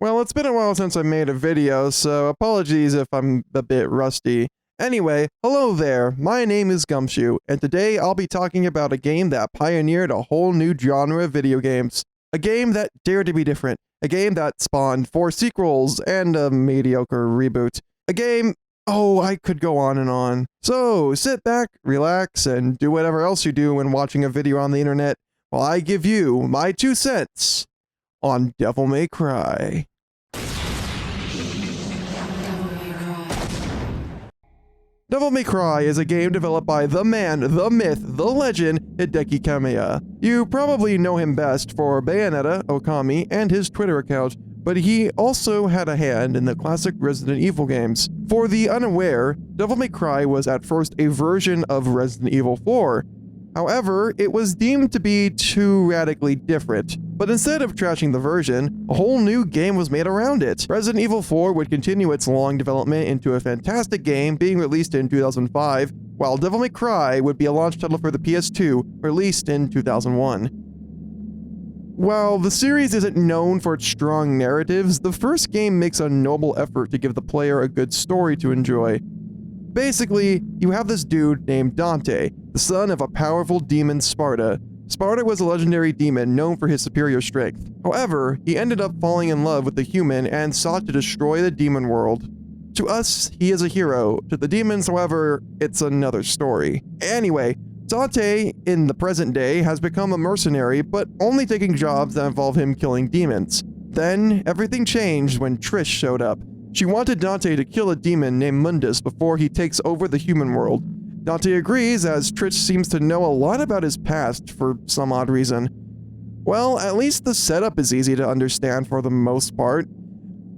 Well, it's been a while since I made a video, so apologies if I'm a bit rusty. Anyway, hello there, my name is Gumshoe, and today I'll be talking about a game that pioneered a whole new genre of video games. A game that dared to be different. A game that spawned 4 sequels and a mediocre reboot. A game... oh, I could go on and on. So, sit back, relax, and do whatever else you do when watching a video on the internet while I give you my 2 cents on Devil May Cry. Devil May Cry is a game developed by the man, the myth, the legend, Hideki Kamiya. You probably know him best for Bayonetta, Okami, and his Twitter account, but he also had a hand in the classic Resident Evil games. For the unaware, Devil May Cry was at first a version of Resident Evil 4. However, it was deemed to be too radically different. But instead of trashing the version, a whole new game was made around it. Resident Evil 4 would continue its long development into a fantastic game being released in 2005, while Devil May Cry would be a launch title for the PS2, released in 2001. While the series isn't known for its strong narratives, the first game makes a noble effort to give the player a good story to enjoy. Basically, you have this dude named Dante, the son of a powerful demon Sparta. Sparta was a legendary demon known for his superior strength. However, he ended up falling in love with a human and sought to destroy the demon world. To us, he is a hero. To the demons, however, it's another story. Anyway, Dante, in the present day, has become a mercenary, but only taking jobs that involve him killing demons. Then, everything changed when Trish showed up. She wanted Dante to kill a demon named Mundus before he takes over the human world. Dante agrees, as Trish seems to know a lot about his past for some odd reason. Well, at least the setup is easy to understand for the most part.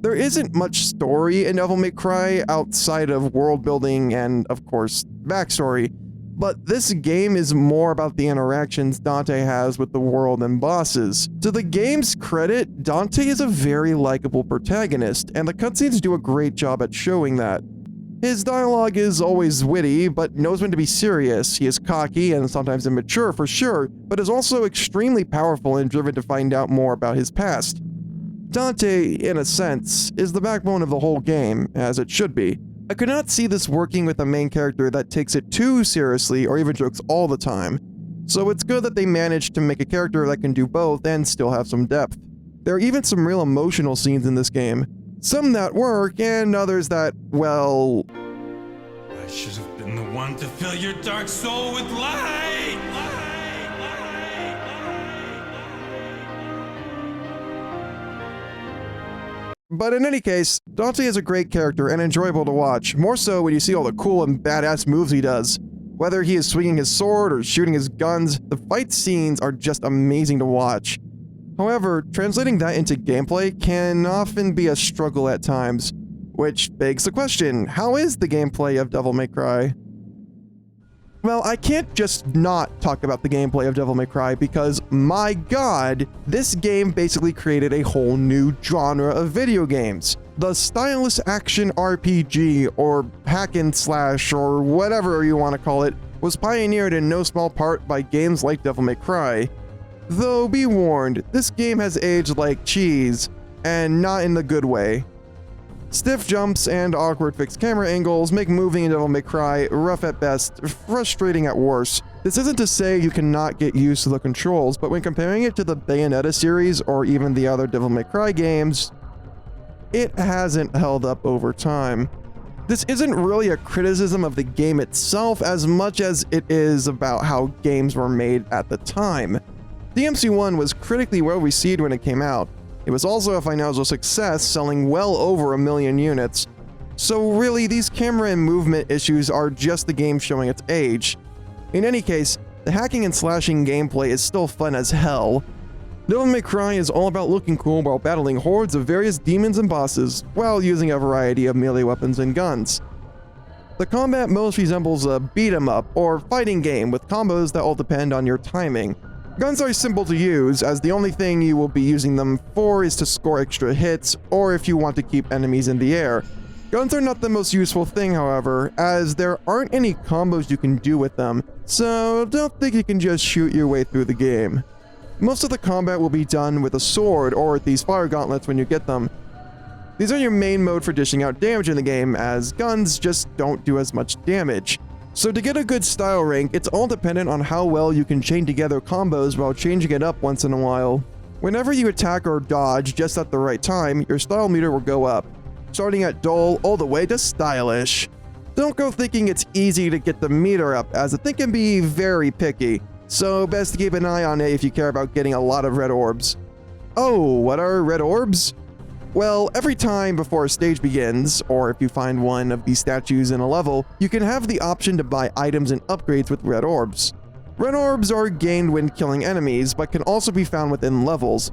There isn't much story in Devil May Cry outside of world building and, of course, backstory, but this game is more about the interactions Dante has with the world and bosses. To the game's credit, Dante is a very likable protagonist, and the cutscenes do a great job at showing that. His dialogue is always witty, but knows when to be serious. He is cocky and sometimes immature for sure, but is also extremely powerful and driven to find out more about his past. Dante, in a sense, is the backbone of the whole game, as it should be. I could not see this working with a main character that takes it too seriously or even jokes all the time. So it's good that they managed to make a character that can do both and still have some depth. There are even some real emotional scenes in this game. Some that work, and others that, well... I should have been the one to fill your dark soul with light! But in any case, Dante is a great character and enjoyable to watch, more so when you see all the cool and badass moves he does. Whether he is swinging his sword or shooting his guns, the fight scenes are just amazing to watch. However, translating that into gameplay can often be a struggle at times, which begs the question, how is the gameplay of Devil May Cry? Well, I can't just not talk about the gameplay of Devil May Cry because, my god, this game basically created a whole new genre of video games. The stylus action RPG, or hack and slash, or whatever you want to call it, was pioneered in no small part by games like Devil May Cry. Though be warned, this game has aged like cheese, and not in the good way. Stiff jumps and awkward fixed camera angles make moving in Devil May Cry rough at best, frustrating at worst. This isn't to say you cannot get used to the controls, but when comparing it to the Bayonetta series or even the other Devil May Cry games, it hasn't held up over time. This isn't really a criticism of the game itself as much as it is about how games were made at the time. DMC1 was critically well received when it came out. It was also a financial success, selling well over 1 million units. So really, these camera and movement issues are just the game showing its age. In any case, the hacking and slashing gameplay is still fun as hell. Devil May Cry is all about looking cool while battling hordes of various demons and bosses, while using a variety of melee weapons and guns. The combat most resembles a beat-em-up or fighting game with combos that all depend on your timing. Guns are simple to use, as the only thing you will be using them for is to score extra hits, or if you want to keep enemies in the air. Guns are not the most useful thing, however, as there aren't any combos you can do with them, so don't think you can just shoot your way through the game. Most of the combat will be done with a sword or with these fire gauntlets when you get them. These are your main mode for dishing out damage in the game, as guns just don't do as much damage. So to get a good style rank, it's all dependent on how well you can chain together combos while changing it up once in a while. Whenever you attack or dodge just at the right time, your style meter will go up, starting at dull all the way to stylish. Don't go thinking it's easy to get the meter up, as the thing can be very picky, so best to keep an eye on it if you care about getting a lot of red orbs. Oh, what are red orbs? Well, every time before a stage begins, or if you find one of these statues in a level, you can have the option to buy items and upgrades with red orbs. Red orbs are gained when killing enemies, but can also be found within levels.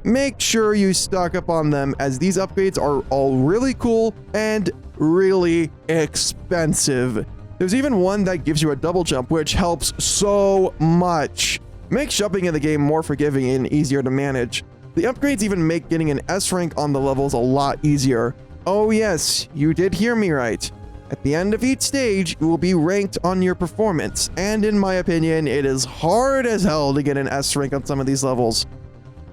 Make sure you stock up on them, as these upgrades are all really cool and really expensive. There's even one that gives you a double jump, which helps so much. Makes jumping in the game more forgiving and easier to manage. The upgrades even make getting an S rank on the levels a lot easier. Oh yes, you did hear me right. At the end of each stage, you will be ranked on your performance, and in my opinion, it is hard as hell to get an S rank on some of these levels.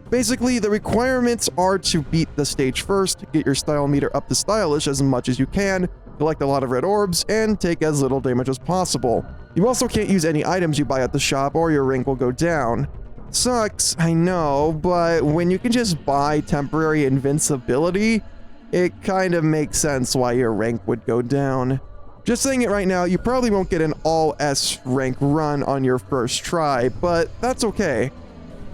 Basically, the requirements are to beat the stage first, get your style meter up to stylish as much as you can, collect a lot of red orbs, and take as little damage as possible. You also can't use any items you buy at the shop or your rank will go down. Sucks, I know, but when you can just buy temporary invincibility, it kind of makes sense why your rank would go down. Just saying it right now, you probably won't get an all S rank run on your first try, but that's okay.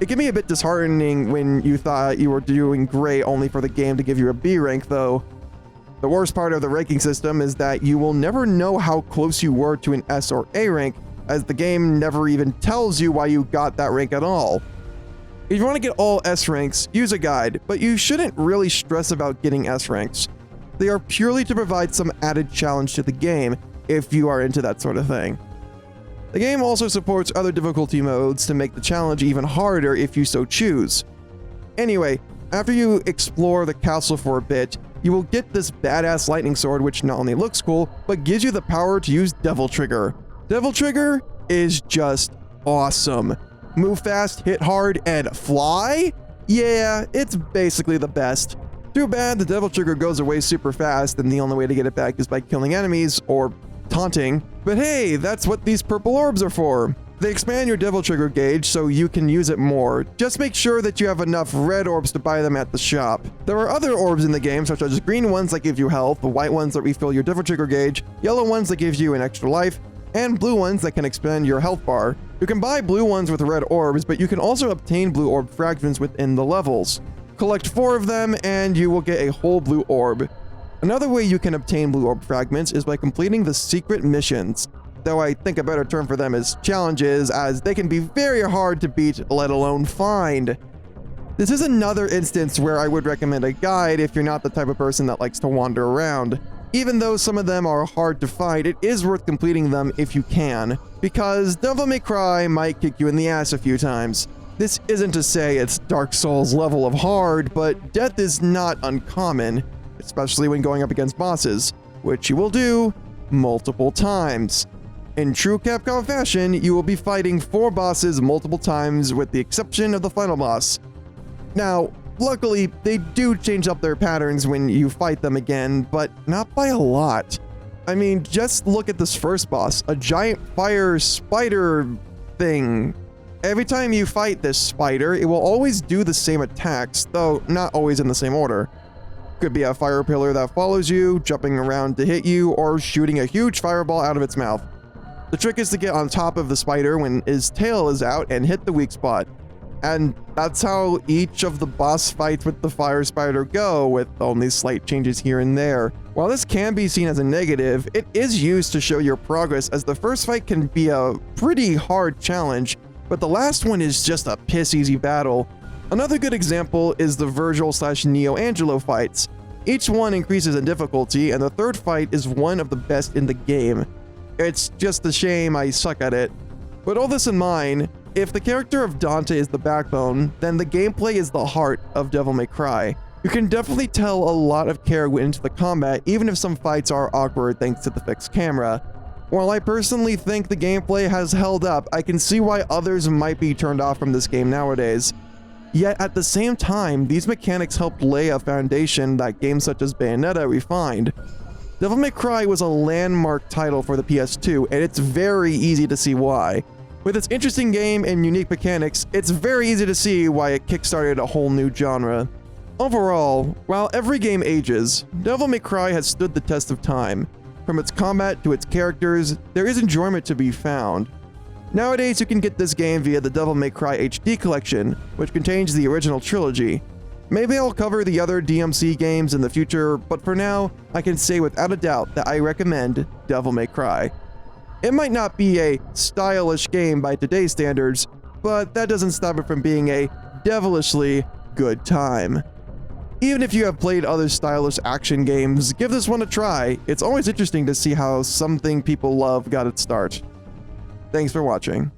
It can be a bit disheartening when you thought you were doing great only for the game to give you a B rank though. The worst part of the ranking system is that you will never know how close you were to an S or A rank, as the game never even tells you why you got that rank at all. If you want to get all S ranks, use a guide, but you shouldn't really stress about getting S ranks. They are purely to provide some added challenge to the game, if you are into that sort of thing. The game also supports other difficulty modes to make the challenge even harder if you so choose. Anyway, after you explore the castle for a bit, you will get this badass lightning sword, which not only looks cool, but gives you the power to use Devil Trigger. Devil Trigger is just awesome. Move fast, hit hard, and fly? Yeah, it's basically the best. Too bad the Devil Trigger goes away super fast, and the only way to get it back is by killing enemies or taunting. But hey, that's what these purple orbs are for. They expand your Devil Trigger gauge so you can use it more. Just make sure that you have enough red orbs to buy them at the shop. There are other orbs in the game, such as green ones that give you health, the white ones that refill your Devil Trigger gauge, yellow ones that give you an extra life, and blue ones that can expand your health bar. You can buy blue ones with red orbs, but you can also obtain blue orb fragments within the levels. Collect 4 of them and you will get a whole blue orb. Another way you can obtain blue orb fragments is by completing the secret missions, though I think a better term for them is challenges, as they can be very hard to beat, let alone find. This is another instance where I would recommend a guide if you're not the type of person that likes to wander around. Even though some of them are hard to find, it is worth completing them if you can, because Devil May Cry might kick you in the ass a few times. This isn't to say it's Dark Souls level of hard, but death is not uncommon, especially when going up against bosses, which you will do multiple times. In true Capcom fashion, you will be fighting 4 bosses multiple times with the exception of the final boss. Now, luckily, they do change up their patterns when you fight them again, but not by a lot. I mean, just look at this first boss, a giant fire spider thing. Every time you fight this spider, it will always do the same attacks, though not always in the same order. Could be a fire pillar that follows you, jumping around to hit you, or shooting a huge fireball out of its mouth. The trick is to get on top of the spider when his tail is out and hit the weak spot. And that's how each of the boss fights with the fire spider go, with only slight changes here and there. While this can be seen as a negative, it is used to show your progress, as the first fight can be a pretty hard challenge, but the last one is just a piss-easy battle. Another good example is the Virgil/Neo Angelo fights. Each one increases in difficulty, and the third fight is one of the best in the game. It's just a shame I suck at it. With all this in mind, if the character of Dante is the backbone, then the gameplay is the heart of Devil May Cry. You can definitely tell a lot of care went into the combat, even if some fights are awkward thanks to the fixed camera. While I personally think the gameplay has held up, I can see why others might be turned off from this game nowadays. Yet at the same time, these mechanics helped lay a foundation that games such as Bayonetta refined. Devil May Cry was a landmark title for the PS2, and it's very easy to see why. With its interesting game and unique mechanics, it's very easy to see why it kickstarted a whole new genre. Overall, while every game ages, Devil May Cry has stood the test of time. From its combat to its characters, there is enjoyment to be found. Nowadays, you can get this game via the Devil May Cry HD collection, which contains the original trilogy. Maybe I'll cover the other DMC games in the future, but for now, I can say without a doubt that I recommend Devil May Cry. It might not be a stylish game by today's standards, but that doesn't stop it from being a devilishly good time. Even if you have played other stylish action games, give this one a try. It's always interesting to see how something people love got its start. Thanks for watching.